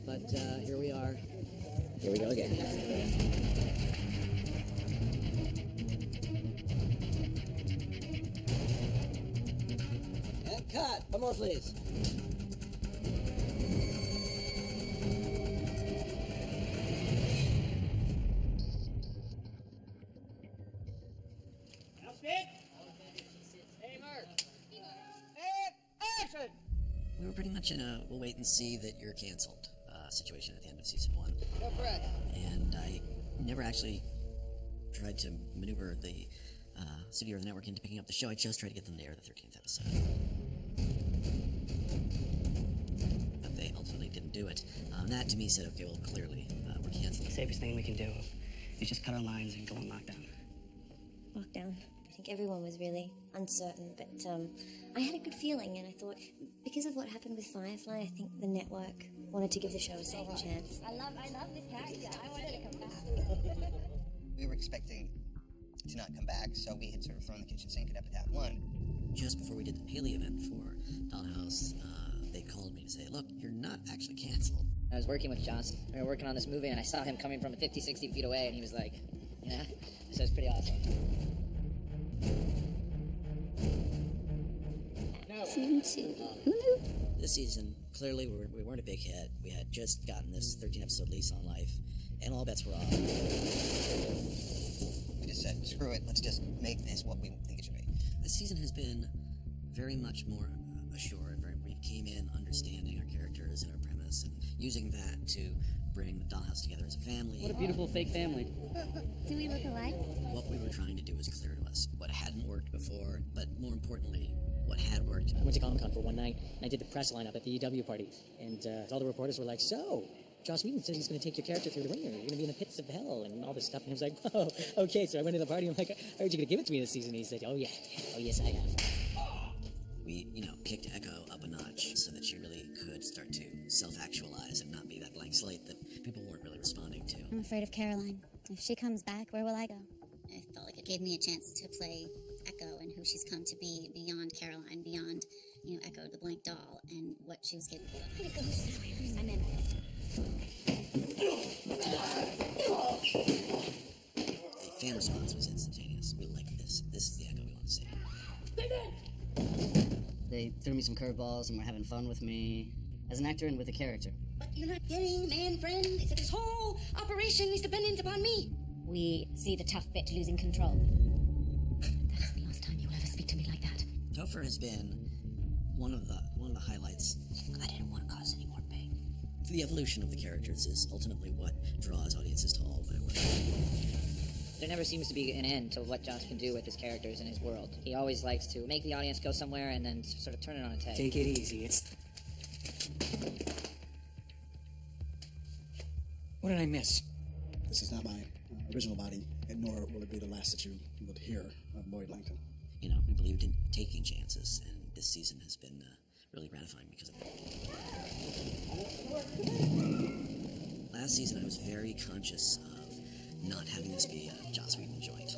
but here we are. Here we go again. And cut! One more, please. We were pretty much in a we'll wait and see that you're canceled situation at the end of season 1. Go for it. And I never actually tried to maneuver the studio or the network into picking up the show. I just tried to get them to air the 13th episode. But they ultimately didn't do it. That to me said, okay, well, clearly we're canceled. The safest thing we can do is just cut our lines and go on lockdown. Lockdown. I think everyone was really uncertain, but I had a good feeling, and I thought, because of what happened with Firefly, I think the network wanted to give the show a second chance. I love this character. I want her to come back. We were expecting to not come back, so we had sort of thrown the kitchen sink at Epitaph 1. Just before we did the Paley event for Dollhouse, they called me to say, look, you're not actually canceled. I was working with Johnson. We were working on this movie, and I saw him coming from 50, 60 feet away, and he was like, yeah. So it's pretty awesome. Season 2. Who knew? This season, clearly we weren't a big hit. We had just gotten this 13-episode lease on life, and all bets were off. We just said, screw it, let's just make this what we think it should be. This season has been very much more assured. We came in understanding our characters and our premise, and using that to bring the Dollhouse together as a family. What a beautiful fake family. Do we look alike? What we were trying to do was clear to us. What hadn't worked before, but more importantly, what had worked. I went to Comic-Con for one night, and I did the press lineup at the EW party, and all the reporters were like, so, Joss Whedon says he's going to take your character through the ringer, you're going to be in the pits of hell, and all this stuff, and I was like, oh, okay, so I went to the party, I'm like, I heard you're going to give it to me this season, and he said, oh yeah, oh yes I have. We, kicked Echo up a notch so that she really could start to self-actualize and not be that blank slate that people weren't really responding to. I'm afraid of Caroline. If she comes back, where will I go? I felt like it gave me a chance to play Echo and who she's come to be beyond Caroline, beyond, Echo the blank doll and what she was capable of. I'm in. The fan response was instantaneous. We liked this. This is the Echo we want to see. They threw me some curveballs and were having fun with me as an actor and with a character. But you're not getting, man, friend. They said this whole operation is dependent upon me. We see the tough bit losing control. That is the last time you will ever speak to me like that. Topher has been one of the highlights. I didn't want to cause any more pain. The evolution of the characters is ultimately what draws audiences to all of my work. There never seems to be an end to what Joss can do with his characters and his world. He always likes to make the audience go somewhere and then sort of turn it on its head. Take it easy, What did I miss? This is not my original body, and nor will it be the last that you would hear of Lloyd Langton. We believed in taking chances, and this season has been really gratifying because of that. Last season, I was very conscious of not having this be a Joss Whedon joint.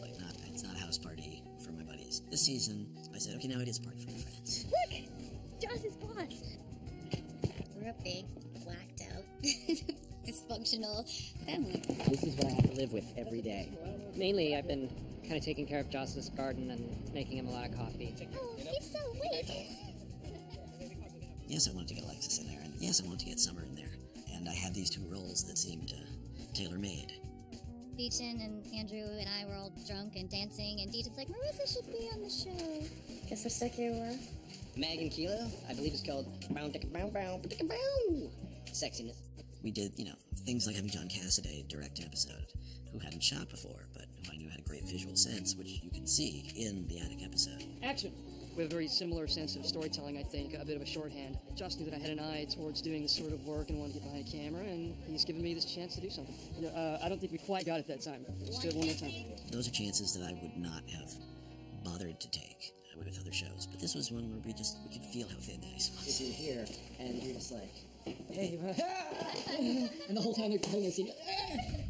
It's not a house party for my buddies. This season, I said, okay, now it is a party for my friends. Look! Joss's boss! We're a big, blacked out, dysfunctional family. This is what I have to live with every day. Mainly, I've been kind of taking care of Joss's garden and making him a lot of coffee. Oh, he's so weak! Yes, I wanted to get Alexis in there, and yes, I wanted to get Summer in there. And I had these two roles that seemed tailor-made. Deaton and Andrew and I were all drunk and dancing, and Deaton's like, Marissa should be on the show. Guess we're stuck here, what? Meg and Kilo, I believe it's called Brown Dicka Brown Brown Dicka Brown. Sexiness. We did, things like having John Cassaday direct an episode, who hadn't shot before, but who I knew had a great visual sense, which you can see in the Attic episode. Action! We have a very similar sense of storytelling, I think, a bit of a shorthand. Joss knew that I had an eye towards doing this sort of work and wanted to get behind a camera, and he's given me this chance to do something. I don't think we quite got it that time. Let's do it one more time. Those are chances that I would not have bothered to take with other shows, but this was one where we could feel how thin the ice was. If you're here, and you're just like, hey, and the whole time they're playing a scene.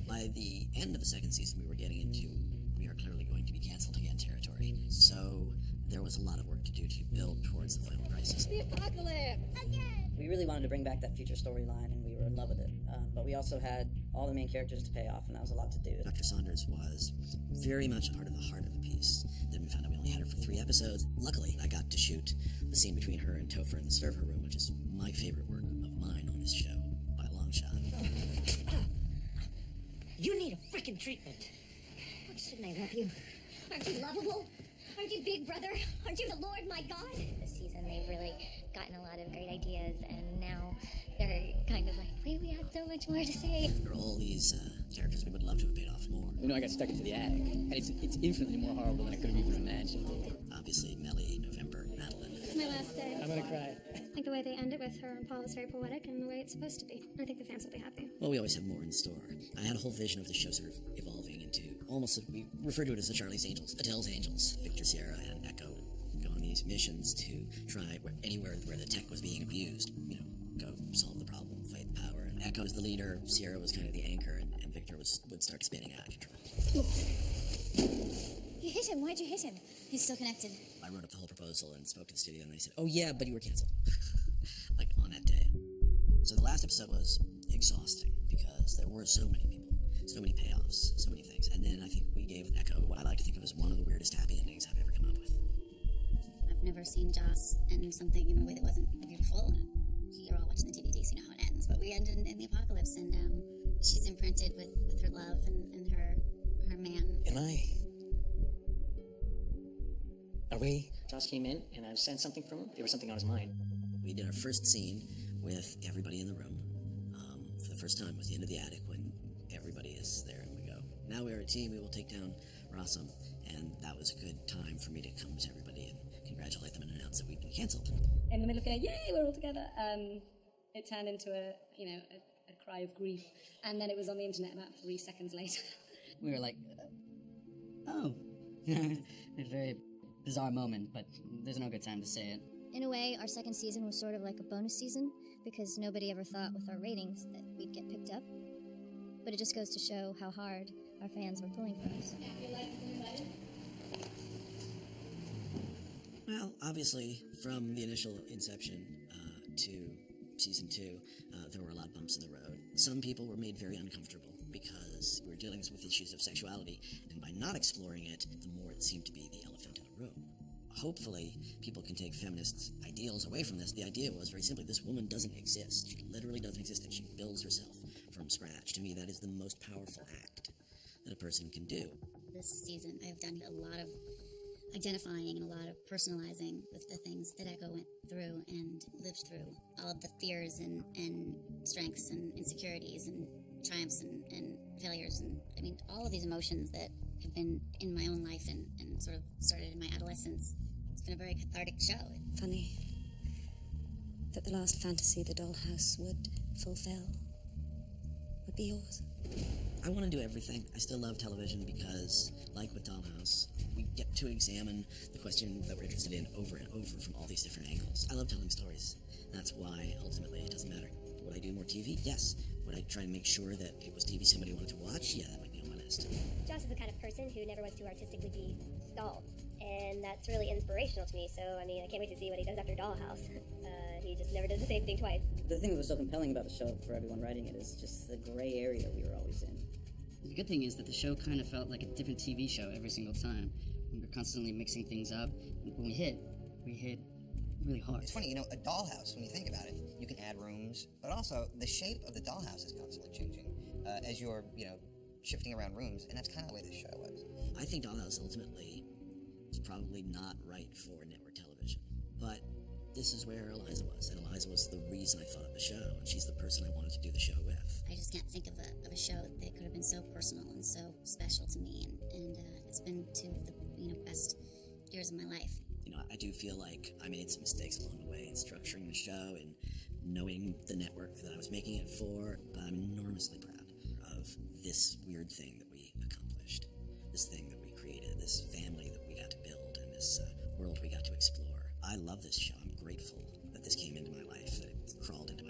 By the end of the second season, we were getting into, we are clearly going to be canceled again territory, so there was a lot of work to do to build towards the final crisis. The apocalypse! Again! We really wanted to bring back that future storyline, and we were were in love with it. But we also had all the main characters to pay off, and that was a lot to do. Dr. Saunders was very much a part of the heart of the piece. Then we found out we only had her for 3 episodes. Luckily, I got to shoot the scene between her and Topher in the server room, which is my favorite work of mine on this show, by a long shot. You need a freaking treatment. Why shouldn't I love you? Aren't you lovable? Aren't you Big Brother? Aren't you the Lord, my God? This season, they've really gotten a lot of great ideas, and now they're kind of like, wait, we had so much more to say. There are all these characters we would love to have paid off more. You know, I got stuck into the attic, and it's infinitely more horrible than I could have even imagined. Obviously, Melly, November, Madeline. It's my last day. I'm gonna cry. I think the way they end it with her and Paul is very poetic and the way it's supposed to be. I think the fans will be happy. Well, we always have more in store. I had a whole vision of the show sort of evolving into almost, we refer to it as the Charlie's Angels, Adele's Angels. Victor, Sierra, and Echo go on these missions to try anywhere where the tech was being abused, go solve the problem, fight the power. And Echo was the leader, Sierra was kind of the anchor, and Victor would start spinning out of control. You hit him. Why'd you hit him? He's still connected. I wrote up the whole proposal and spoke to the studio, and they said, oh yeah, but you were canceled. Like, on that day. So the last episode was exhausting, because there were so many people, so many payoffs, so many things. And then I think we gave Echo what I like to think of as one of the weirdest happy endings I've ever come up with. I've never seen Joss end something in a way that wasn't beautiful. You're all watching the DVD, so you know how it ends. But we ended in the apocalypse, and she's imprinted with her love and her man. Are we? Joss came in, and I sensed something from him. There was something on his mind. We did our first scene with everybody in the room. For the first time, it was the end of the attic when everybody is there, and we go, now we are a team, we will take down Rossum. And that was a good time for me to come to everybody and congratulate them and announce that we'd been canceled. In the middle of going, yay, we're all together, it turned into a cry of grief. And then it was on the internet about 3 seconds later. We were like, oh. A very bizarre moment, but there's no good time to say it. In a way, our second season was sort of like a bonus season, because nobody ever thought with our ratings that we'd get picked up. But it just goes to show how hard our fans were pulling for us. Well, obviously, from the initial inception to season 2, there were a lot of bumps in the road. Some people were made very uncomfortable because we were dealing with issues of sexuality, and by not exploring it, the more it seemed to be the elephant in the room. Hopefully, people can take feminist ideals away from this. The idea was very simply, this woman doesn't exist. She literally doesn't exist, and she builds herself from scratch. To me, that is the most powerful act that a person can do. This season, I've done a lot of identifying and a lot of personalizing with the things that Echo went through and lived through. All of the fears and strengths and insecurities and triumphs and failures. And I mean, all of these emotions that have been in my own life and sort of started in my adolescence. It's been a very cathartic show. Funny that the last fantasy the Dollhouse would fulfill would be yours. I want to do everything. I still love television because, like with Dollhouse, we get to examine the question that we're interested in over and over from all these different angles. I love telling stories. That's why, ultimately, it doesn't matter. Would I do more TV? Yes. Would I try to make sure that it was TV somebody wanted to watch? Yeah, that might be on my list. Joss is the kind of person who never wants to artistically be stalled, and that's really inspirational to me, so, I mean, I can't wait to see what he does after Dollhouse. He just never does the same thing twice. The thing that was so compelling about the show for everyone writing it is just the gray area we were always in. The good thing is that the show kind of felt like a different TV show every single time. We were constantly mixing things up. When we hit really hard. It's funny, a dollhouse, when you think about it, you can add rooms, but also the shape of the dollhouse is constantly changing as you're, shifting around rooms, and that's kind of the way the show was. I think Dollhouse ultimately is probably not right for network television, but this is where Eliza was, and Eliza was the reason I thought of the show, and she's the person I wanted to do the show with. I just can't think of a show that could have been so personal and so special to me, and it's been 2 of the best years of my life. I do feel like I made some mistakes along the way in structuring the show and knowing the network that I was making it for, but I'm enormously proud of this weird thing that we accomplished, this thing that we created, this family that we got to build, and this world we got to explore. I love this show. I'm grateful that this came into my life, that it crawled into